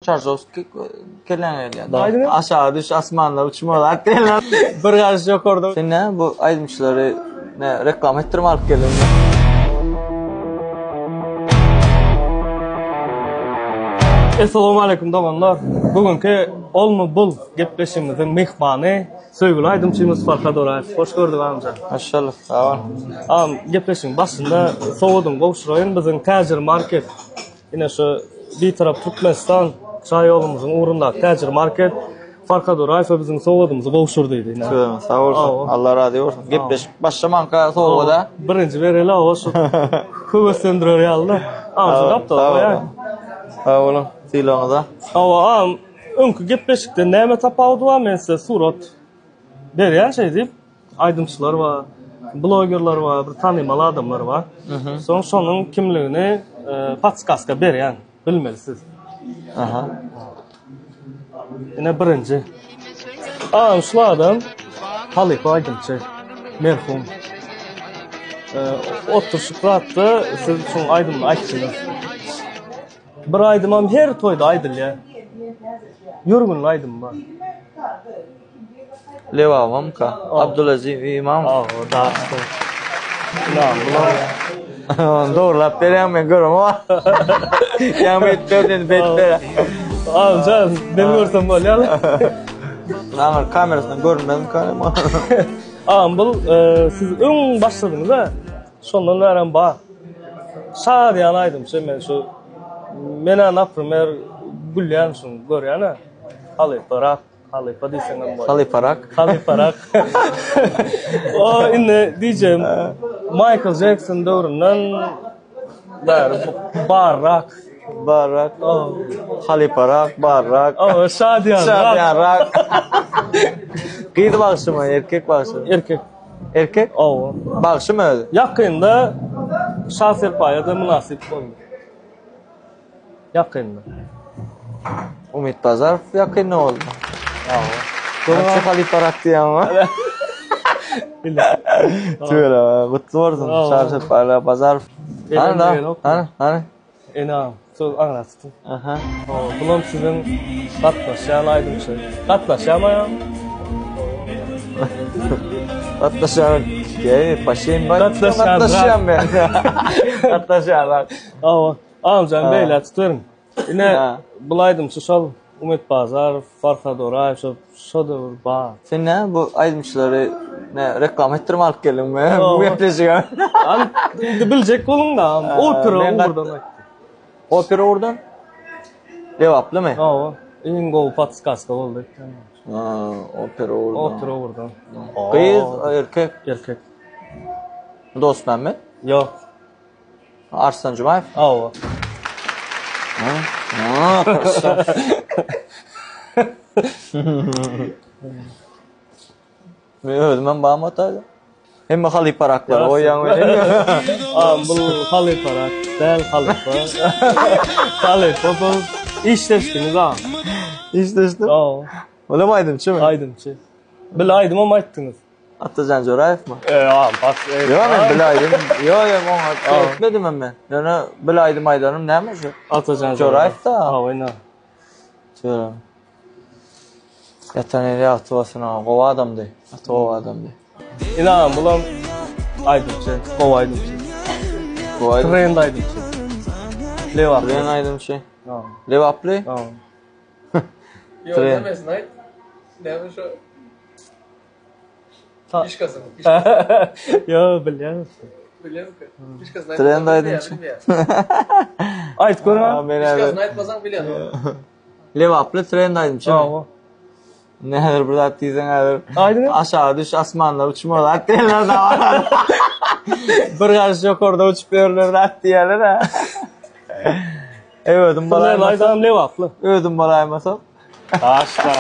Çarşovski kelen Aydın ya. Aşağı düş asmanlar uçmalar kelen. Bir karşı yok orada. Sen ne bu aydınçıları ne reklam ettirme alıp geliyor. Assalamu alaikum doganlar. Bugünkü olma bul gepleşimizin mehmanı sevgili aydınçımız Farkad Orayev. Hoş gördük amca. Maşallah. Sağ ol. Gepleşim başında soğudum Gowşurayın bizim Tacir Market. Yine şu bir taraf Türkmenistan Çayolumuzun uğrunda Tacir Market Farkad Orayev bizim soğudumuzu Gowşurduydu yine. Sağ ol. Allah razı olsun. Gepleş başlamanka soğuda. Birinci vereli olsun. Hüvesendiriyor yalda. Amca yaptı o ya. Sağ olun. Silahınıza. Önkü gepleşikte näme tapawdy var men size surat berýän şey diýip aydınçylar var, blogerler var, bir tanymaly adamlar var. Soň şonuň kimligini patskaska berýän bilmelisiz. Aha. Ine birinji. Şu adam Halip Aydınçy, merhum. Oturşupratdy, siz şoň aydymyny aýtdyňyz. Bir aydymam her toyda aydyl ya. Yürgün aydym var. Levamam ka. Abdülaziz İmam. Da. Doğrulap berýän men görüm ama. Ýa betlerden betler. Can, ben görsem bolýar. Lan kamerasyny görmedim kanama. Bu siz öň başladyňyz ha. Şondan bären bar. Şadyan aydym men şu mena naprymer gülýän şun görýän ha. Halipa diýsen bolýar. Haliparak. O indi diýjem Michael Jackson döwründen barrak. Haliparak, barrak. Şadyan rak. Kıydı bağışı mı? Erkek bağışı mı? Erkek? Bağışı mı öyle? Yakında Şahserpaya'da münasip oldu. Yakında. Umit Pazarov yakın ne oldu? Nasıl Haliparak diye ama? Tüyle, kutlu olsun. Şahserpaya'da Pazarov. Hani? Enam, söz anlattım. Aha. Bunun sizin katlaşan aydın şey. Katlaşan mı ya? Katlaşan. Paşayım ben. Katlaşan ben. Katlaşan. Amcam beyler tutuyorum. Yine bulaydım şol Umit Pazar, Farkad Orayev, şodur ba. Sen ne bu aydınçıları ne reklam ettirme alıp gelin mi? Bu yapacağım. Bilecek bolun da. Opera oradan. Opera oradan? Cevaplı mı? İngol patskaska oldu. Opera oradan. Opera oradan. Kız, erkek. Erkek. Dost Mehmet? Yok. Arslan Cumayev? Ben bağım ataydım. Hem Haliparaklar, o yan öyle. Bu Haliparak, del Halipa. Halipa bu işleştiniz ha. İşleştim. Öyle mi aydınçı mı? Aydınçı. Bil aydım ama ayttınız. Atacan Corayev mi? Bak. Yok ben bilaydım. Yok onu etmedim ben. Yani bilaydım aydanım neymiş o? Atacan Corayev da. Oyna. Corayev. Yataneli atıvasına kova adam değil. Kova adam değil. İnan bulam aydınçı. Kova aydınçı. Trend aydınçı. Levaplı. Trend aydınçı. Levaplı? Yok demesin ayt. Demiş o. İş kazanı. Yo biliyor musun? Biliyor musun? İş kazanı. Trend aydınçı. Ayt görme. İş kazanı aytmasan biliyor musun? Levaplı trend aydınçı. Nedir burada diysen nedir? Aydın. Aşağı düş asmanlar uçmalar kelen de var. Bir karşı yok orada uçup görünür diyeler ha. Ödüm balaymasam. Levaplı. Ödüm balaymasam. Aşta.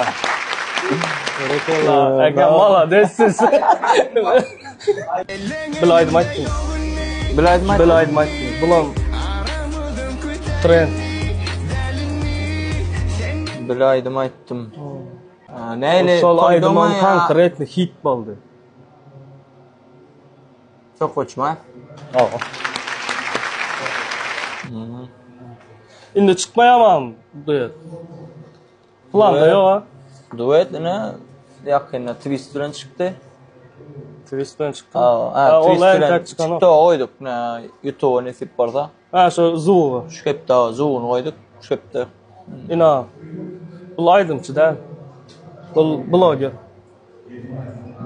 Ege mala desiz. Bilaydım ayttım. Bilaydım ayttım. Bulam trend. Bilaydım ayttım. Neyle? Sol aydımın konkretli hit boldu. Çok hoşuma. Indi çıkmayamam duet. Planda Duet. yok. Duet ne? Yakında twist bilen çıktı. Twist'ten çıktı. Twist Online bilen tak çıkan o. çıktı koyduk. Ne YouTube nesip barda. Ha şu Zoo. Şu kepde zoom koyduk. Şu kepde. İna. Bul aydımçı da. Bul blogger.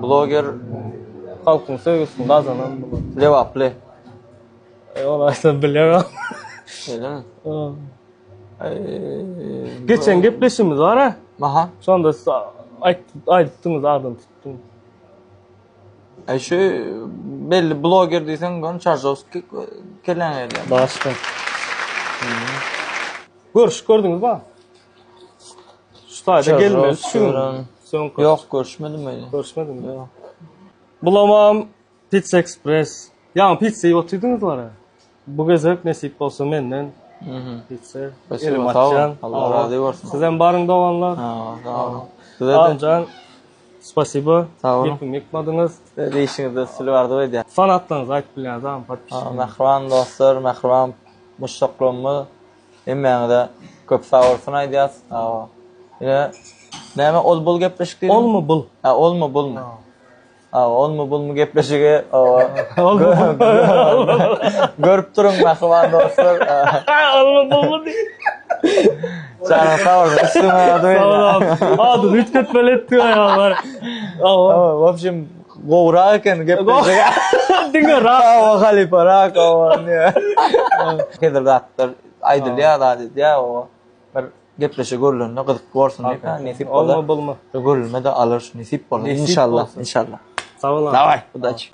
Blogger Halkın sevgisini kazanan bu. cevaplı. Onu aydan bilemem. Öyle mi? Geçen gepleşimiz var ha. Aha. Sonda ayttınız ardın tuttum. Şu belli blogger diysen gön Çarjovski kelen yani. Başka. Gördünüz mü? Şu tayda gelmez. Son Yok görüşmedim ben. görüşmedim mi? Bulamam Pizza Express. Ya pizzayı oturdunuz var ha. Bu gezek nasip olsa menden. Pizza. Spasibo, Elim sağ ol. açcan. Allah razı olsun. Sizden barın doğanlar. Sağ olun. Size de Amcan. Spasibo. Sağ olun. Yepim yıkmadınız. işinizde sülü vardı öyle ya. Fanatlarınız ayıp biliniz ama patpişin. Mehriban dostlar, mehriban müştaklarımı emeğinde köp sağ olsun aydiyaz. Yine neyme ol bul gepleşik değil mi? Ol mu bul? Ol mu bul mu? Ol mu bul mu gepleşigi? Ol mu bul? Görüp durun mehriban dostlar. Ol mu bul mu diye. Canım sağ olun. Üstüme adı öyle. Sağ ol. Adı rütbet belirtti ya var. В общем, Goğraken gepleşigi. Dinle rahat. Halifa rak Kedir dattır aydıl ya da dedi ya o bir gepleşe görülünde kızık görsün diye nesip Ol olur. mu bul mu? Görülme de alır nesip olur. İnşallah. İnşallah. Sağ ol. Davay. Удачи.